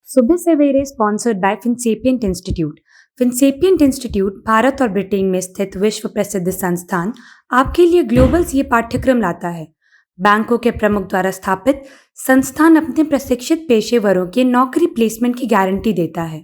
सुबह सवेरे sponsored by Finsapient institute. Finsapient institute Bharat और ब्रिटेन में स्थित विश्व प्रसिद्ध संस्थान आपके लिए ग्लोबल सीए पाठ्यक्रम लाता है। बैंकों के प्रमुख द्वारा स्थापित संस्थान अपने प्रशिक्षित पेशेवरों के नौकरी प्लेसमेंट की गारंटी देता है।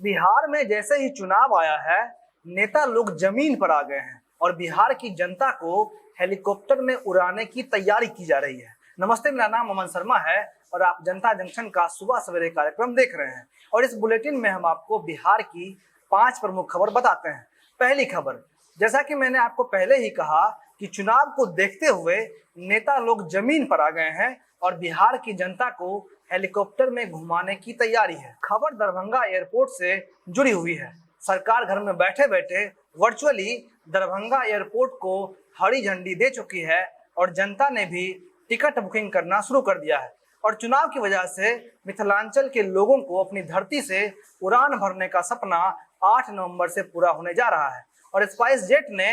बिहार में जैसे ही चुनाव आया है, नेता लोग जमीन पर आ गए हैं और बिहार की जनता को हेलीकॉप्टर में उड़ाने की तैयारी की जा रही है। नमस्ते, मेरा नाम अमन शर्मा है और आप जनता जंक्शन का सुबह सवेरे कार्यक्रम देख रहे हैं। और इस बुलेटिन में हम आपको बिहार की 5 प्रमुख खबर बताते हैं। पहली खबर, जैसा कि मैंने आपको पहले ही कहा कि चुनाव को देखते हुए नेता लोग जमीन पर आ गए हैं और बिहार की जनता को हेलीकॉप्टर में घुमाने की तैयारी है। खबर दरभंगा एयरपोर्ट से जुड़ी हुई है। सरकार घर में बैठे बैठे वर्चुअली दरभंगा एयरपोर्ट को हरी झंडी दे चुकी है और जनता ने भी टिकट बुकिंग करना शुरू कर दिया है। और चुनाव की वजह से मिथिलांचल के लोगों को अपनी धरती से उड़ान भरने का सपना 8 नवंबर से पूरा होने जा रहा है। और स्पाइस जेट ने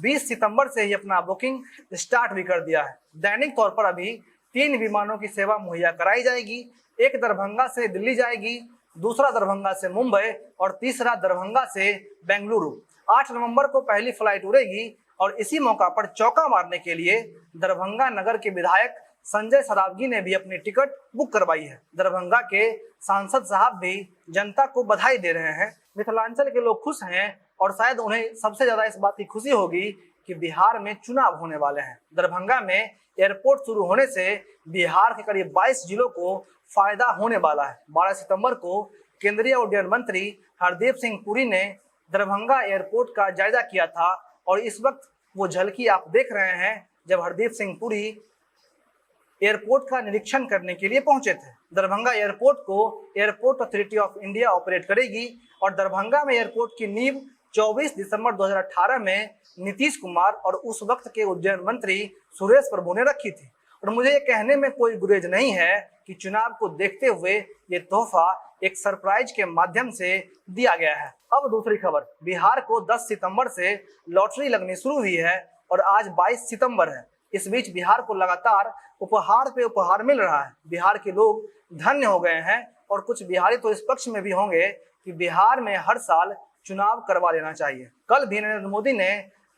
20 सितंबर से ही अपना बुकिंग स्टार्ट भी कर दिया है। दैनिक तौर पर अभी 3 विमानों की सेवा मुहैया कराई जाएगी। एक दरभंगा से दिल्ली जाएगी, दूसरा दरभंगा से मुंबई और तीसरा दरभंगा से बेंगलुरु। 8 नवंबर को पहली फ्लाइट उड़ेगी और इसी मौका पर चौका मारने के लिए दरभंगा नगर के विधायक संजय सरावगी ने भी अपनी टिकट बुक करवाई है। दरभंगा के सांसद साहब भी जनता को बधाई दे रहे हैं। मिथिलांचल के लोग खुश हैं और शायद उन्हें सबसे ज्यादा इस बात की खुशी होगी कि बिहार में चुनाव होने वाले हैं। दरभंगा में एयरपोर्ट शुरू होने से बिहार के करीब 22 जिलों को फायदा होने वाला है। 12 सितंबर को केंद्रीय उड्डयन मंत्री हरदीप सिंह पुरी ने दरभंगा एयरपोर्ट का जायजा किया था और इस वक्त वो झलकी आप देख रहे हैं जब हरदीप सिंह पुरी एयरपोर्ट का निरीक्षण करने के लिए पहुंचे थे। दरभंगा एयरपोर्ट को airport authority of India operate करेगी और दरभंगा में एयरपोर्ट की नींव 24 दिसंबर 2018 में नीतीश कुमार और उस वक्त के उड्डयन मंत्री सुरेश प्रभु ने रखी थी। और मुझे ये कहने में कोई गुरेज नहीं है कि चुनाव को देखते हुए ये तोहफा एक सरप्राइज के माध्यम से दिया गया है। अब दूसरी खबर, बिहार को 10 सितंबर से लॉटरी लगनी शुरू हुई है और आज 22 सितंबर है। इस बीच बिहार को लगातार उपहार पे उपहार मिल रहा है। बिहार के लोग धन्य हो गए हैं और कुछ बिहारी तो इस पक्ष में भी होंगे कि बिहार में हर साल चुनाव करवा लेना चाहिए। कल भी नरेंद्र मोदी ने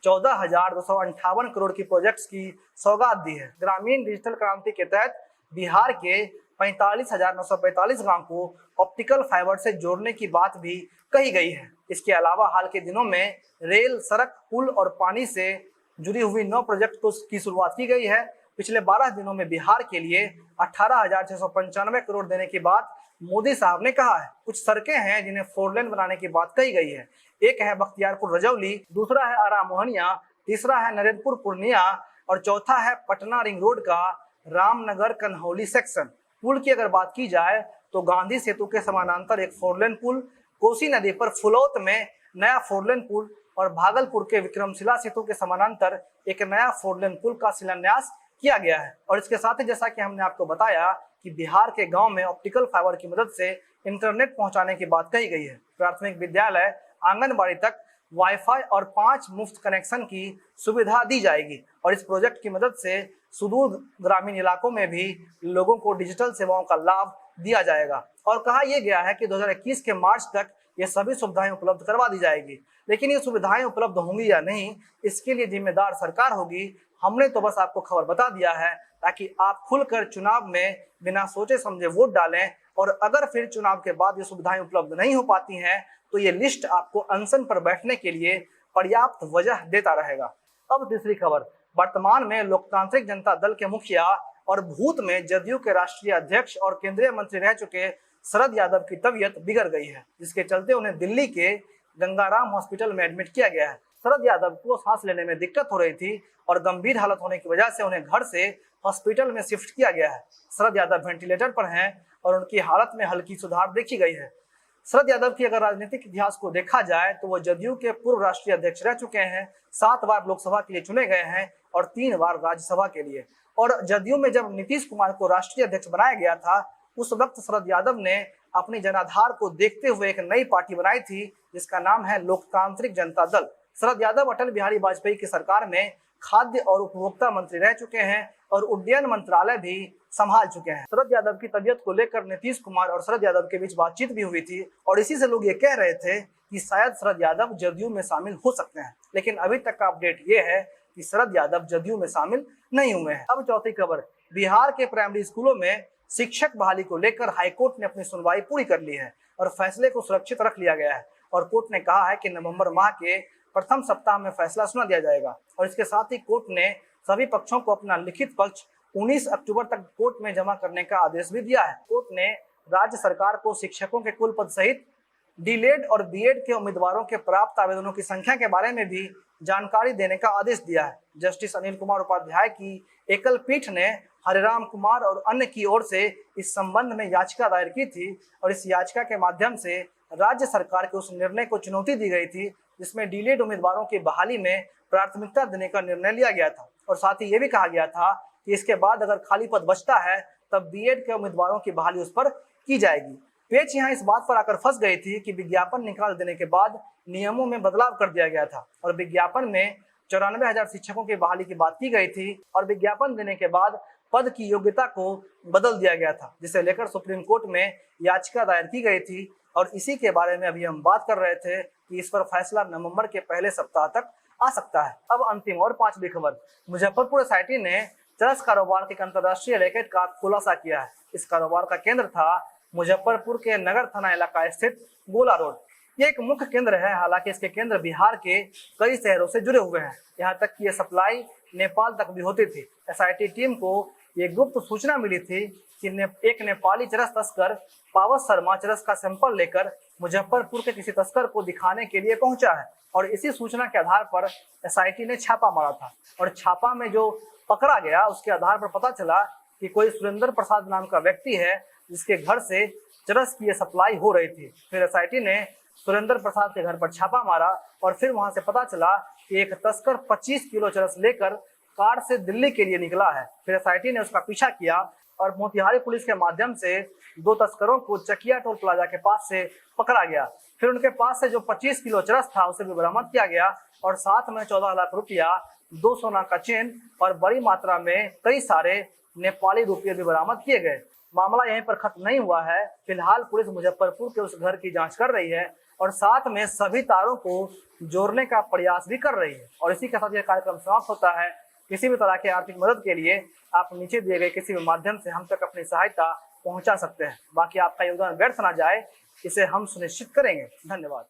14,258 करोड़ की प्रोजेक्ट्स की सौगात दी है। ग्रामीण डिजिटल क्रांति के तहत बिहार के 45,945 गांव को ऑप्टिकल फाइबर से जोड़ने की बात भी कही गई है। इसके अलावा हाल के दिनों में रेल, सड़क, पुल और पानी से जुड़ी हुई 9 प्रोजेक्ट की शुरुआत की गई है। पिछले 12 दिनों में बिहार के लिए 18,695 करोड़ देने की बात मोदी साहब ने कहा है। कुछ सड़कें हैं जिन्हें 4 लेन बनाने की बात कही गई है। एक है बख्तियारपुर रजौली, दूसरा है आरा मोहनिया, तीसरा है नरेंद्रपुर पूर्णिया और चौथा है पटना रिंग रोड का रामनगर कन्हौली सेक्शन। पुल की अगर बात की जाए तो गांधी सेतु के समानांतर एक 4 लेन पुल, कोसी नदी पर फुलौत में नया 4 लेन पुल और भागलपुर के विक्रमशिला सेतु के समानांतर एक नया 4 लेन पुल का शिलान्यास किया गया है। और इसके साथ ही जैसा कि हमने आपको बताया कि बिहार के गांव में ऑप्टिकल फाइबर की मदद से इंटरनेट पहुंचाने की बात कही गई है। प्राथमिक विद्यालय, आंगनबाड़ी तक वाईफाई और 5 मुफ्त कनेक्शन की सुविधा दी जाएगी। और इस प्रोजेक्ट की मदद से सुदूर ग्रामीण इलाकों में भी लोगों को डिजिटल सेवाओं का लाभ दिया जाएगा। और कहा यह गया है कि 2021 के मार्च तक ये सभी सुविधाएं उपलब्ध करवा दी जाएगी। लेकिन ये सुविधाएं उपलब्ध होंगी या नहीं, इसके लिए जिम्मेदार सरकार होगी। हमने तो बस आपको खबर बता दिया है ताकि आप खुलकर चुनाव में बिना सोचे समझे वोट डालें। और अगर फिर चुनाव के बाद ये सुविधाएं उपलब्ध नहीं हो पाती हैं तो ये लिस्ट आपको अनशन पर बैठने के लिए पर्याप्त वजह देता रहेगा। अब तीसरी खबर, वर्तमान में लोकतांत्रिक जनता दल के मुखिया और भूत में जदयू के राष्ट्रीय अध्यक्ष और केंद्रीय मंत्री रह चुके शरद यादव की तबीयत बिगड़ गई है, जिसके चलते उन्हें दिल्ली के गंगाराम हॉस्पिटल में एडमिट किया गया है। शरद यादव को सांस लेने में दिक्कत हो रही थी और गंभीर हालत होने की वजह से उन्हें घर से हॉस्पिटल में शिफ्ट किया गया है। शरद यादव वेंटिलेटर पर हैं और उनकी हालत में हल्की सुधार देखी गई है। शरद यादव की अगर राजनीतिक इतिहास को देखा जाए तो वो जदयू के पूर्व राष्ट्रीय अध्यक्ष रह चुके हैं, 7 बार लोकसभा के लिए चुने गए हैं और 3 बार राज्यसभा के लिए। और जदयू में जब नीतीश कुमार को राष्ट्रीय अध्यक्ष बनाया गया था उस वक्त शरद यादव ने अपनी जनाधार को देखते हुए एक नई पार्टी बनाई थी जिसका नाम है लोकतांत्रिक जनता दल। शरद यादव अटल बिहारी वाजपेयी की सरकार में खाद्य और उपभोक्ता मंत्री रह चुके हैं और उड्डयन मंत्रालय भी संभाल चुके हैं। शरद यादव की तबीयत को लेकर नीतीश कुमार और शरद यादव के बीच बातचीत भी हुई थी और इसी से लोग ये कह रहे थे कि शायद शरद यादव जदयू में शामिल हो सकते हैं, लेकिन अभी तक का अपडेट ये है कि शरद यादव जदयू में शामिल नहीं हुए हैं। अब चौथी खबर, बिहार के प्राइमरी स्कूलों में शिक्षक बहाली को लेकर हाईकोर्ट ने अपनी सुनवाई पूरी कर ली है और फैसले को सुरक्षित रख लिया गया है और कोर्ट ने कहा है कि नवंबर माह के प्रथम सप्ताह में फैसला सुना दिया जाएगा। और इसके साथ ही कोर्ट ने सभी पक्षों को अपना लिखित पक्ष 19 अक्टूबर तक कोर्ट में जमा करने का आदेश भी दिया है। कोर्ट ने राज्य सरकार को शिक्षकों के कुल पद सहित डीलेड और बीएड के उम्मीदवारों के प्राप्त आवेदनों की संख्या के बारे में भी जानकारी देने का आदेश दिया है। जस्टिस अनिल कुमार उपाध्याय की एकल पीठ ने हरिराम कुमार और अन्य की ओर से इस संबंध में याचिका दायर की थी और इस याचिका के माध्यम से राज्य सरकार के उस निर्णय को चुनौती दी गई थी जिसमें डीलेड उम्मीदवारों की बहाली में प्राथमिकता देने का निर्णय लिया गया था और साथ ही ये भी कहा गया था कि इसके बाद अगर खाली पद बचता है तब बीएड के उम्मीदवारों की बहाली उस पर की जाएगी। पेच यहाँ इस बात पर आकर फंस गई थी कि विज्ञापन निकाल देने के बाद नियमों में बदलाव कर दिया गया था और विज्ञापन में 94,000 शिक्षकों की बहाली की बात की गई थी और विज्ञापन देने के बाद पद की योग्यता को बदल दिया गया था, जिसे लेकर सुप्रीम कोर्ट में याचिका दायर की गई थी और इसी के बारे में अभी हम बात कर रहे थे कि इस पर फैसला नवंबर के पहले सप्ताह तक आ सकता है। अब अंतिम और पांचवी खबर, मुजफ्फरपुर एसआईटी ने चरस कारोबार के अंतर्राष्ट्रीय रैकेट का खुलासा किया है। इस कारोबार का केंद्र था मुजफ्फरपुर के नगर थाना इलाका स्थित गोला रोड। ये एक मुख्य केंद्र है, हालांकि इसके केंद्र बिहार के कई शहरों से जुड़े हुए हैं। यहाँ तक कि ये सप्लाई नेपाल तक भी होती थी। एसआईटी टीम को ये गुप्त सूचना मिली थी कि एक नेपाली चरस तस्कर पावस शर्मा चरस का सैंपल लेकर मुजफ्फरपुर के किसी तस्कर को दिखाने के लिए पहुंचा है और इसी सूचना के आधार पर एसआईटी ने छापा मारा था और छापा में जो पकड़ा गया उसके आधार पर पता चला कि कोई सुरेंद्र प्रसाद नाम का व्यक्ति है जिसके घर से चरस की सप्लाई हो रही थी। फिर एसआईटी ने सुरेंद्र प्रसाद के घर पर छापा मारा और फिर वहां से पता चला कि एक तस्कर 25 किलो चरस लेकर कार से दिल्ली के लिए निकला है। फिर एसआईटी ने उसका पीछा किया और मोतिहारी पुलिस के माध्यम से 2 तस्करों को चकिया टोल प्लाजा के पास से पकड़ा गया। फिर उनके पास से जो 25 किलो चरस था उसे भी बरामद किया गया और साथ में 14 लाख रुपया, 2 सोना का चेन और बड़ी मात्रा में कई सारे नेपाली रुपये भी बरामद किए गए। मामला यहीं पर खत्म नहीं हुआ है। फिलहाल पुलिस मुजफ्फरपुर के उस घर की जांच कर रही है और साथ में सभी तारों को जोड़ने का प्रयास भी कर रही है और इसी के साथ यह कार्यक्रम समाप्त होता है। किसी भी तरह की आर्थिक मदद के लिए आप नीचे दिए गए किसी भी माध्यम से हम तक अपनी सहायता पहुंचा सकते हैं। बाकी आपका योगदान व्यर्थ ना जाए, इसे हम सुनिश्चित करेंगे। धन्यवाद।